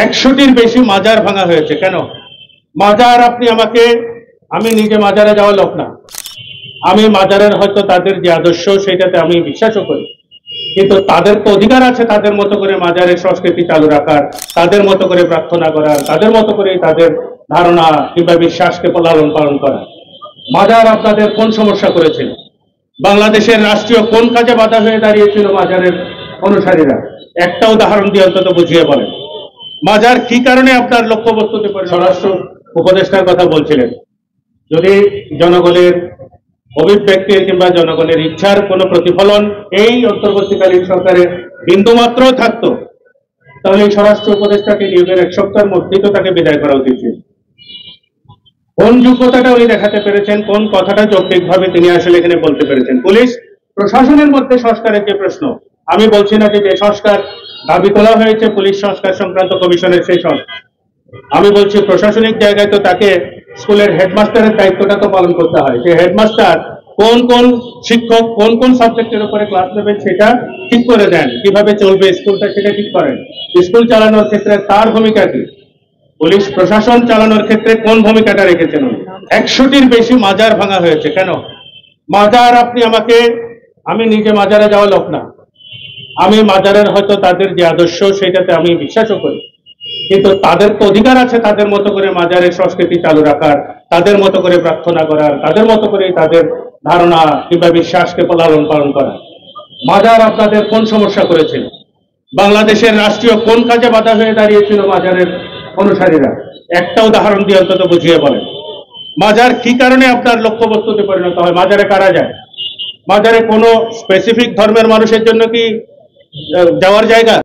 100টির বেশি মাজার ভাঙা হয়েছে। কেন মাজার? আপনি আমাকে, আমি নিজে মাজারে যাওয়া লোক না, আমি মাজারের হয়তো তাদের যে আদর্শ সেটাতে আমি বিশ্বাসও করি, কিন্তু তাদের তো অধিকার আছে তাদের মতো করে মাজারের সংস্কৃতি চালু রাখার, তাদের মতো করে প্রার্থনা করার, তাদের মতো করে তাদের ধারণা কিংবা বিশ্বাসকে লালন পালন করার। মাজার আপনাদের কোন সমস্যা করেছিল? বাংলাদেশের রাষ্ট্রীয় কোন কাজে বাধা হয়ে দাঁড়িয়েছিল মাজারের অনুসারীরা? একটা উদাহরণ দিয়ে অন্তত বুঝিয়ে বলেন। মাজার কি কারণে আপনার লক্ষ্যবস্তুতে পড়ে? স্বরাষ্ট্র উপদেষ্টার কথা বলছিলেন, যদি জনগণের অভিব্যক্তির কিংবা জনগণের ইচ্ছার কোনো প্রতিফলন এই অন্তর্বর্তীকালীন সরকারের বিন্দুমাত্র থাকতো, তাহলে এই স্বরাষ্ট্র উপদেষ্টাকে নিয়োগের 1 সপ্তাহের মধ্যেই তো তাকে বিদায় করা উচিত ছিল। কোন যোগ্যতাটা উনি দেখাতে পেরেছেন, কোন কথাটা যৌক্তিকভাবে তিনি আসলে এখানে বলতে পেরেছেন? পুলিশ প্রশাসনের মধ্যে সংস্কারের যে প্রশ্ন, আমি বলছি না যে সংস্কার দাবি তোলা হয়েছে পুলিশ সংস্কার সংক্রান্ত কমিশনের সেই সংস্কার, আমি বলছি প্রশাসনিক জায়গায় তো তাকে স্কুলের হেডমাস্টারের দায়িত্বটা তো পালন করতে হয়। সেই হেডমাস্টার কোন কোন শিক্ষক কোন কোন সাবজেক্টের উপরে ক্লাস নেবেন সেটা ঠিক করে দেন, কিভাবে চলবে স্কুলটা সেটা ঠিক করেন। স্কুল চালানোর ক্ষেত্রে তার ভূমিকা কি? পুলিশ প্রশাসন চালানোর ক্ষেত্রে কোন ভূমিকাটা রেখেছেন? 100টির বেশি মাজার ভাঙা হয়েছে। কেন মাজার? আপনি আমাকে, আমি নিজে মাজারে যাওয়া লোক না, আমি মাজারের হয়তো তাদের যে আদর্শ সেটাতে আমি বিশ্বাসও করি, কিন্তু তাদের তো অধিকার আছে তাদের মতো করে মাজারের সংস্কৃতি চালু রাখার, তাদের মতো করে প্রার্থনা করার, তাদের মতো করে তাদের ধারণা কিংবা বিশ্বাসকে লালন পালন করার। মাজার আপনাদের কোন সমস্যা করেছিল? বাংলাদেশের রাষ্ট্রীয় কোন কাজে বাধা হয়ে দাঁড়িয়েছিল মাজারের অনুসারীরা? একটা উদাহরণ দিয়ে অন্তত বুঝিয়ে বলেন। মাজার কি কারণে আপনার লক্ষ্যবস্তুতে পরিণত হয়? মাজারে কারা যায়? মাজারে কোনো স্পেসিফিক ধর্মের মানুষের জন্য কি যাওয়ার জায়গা?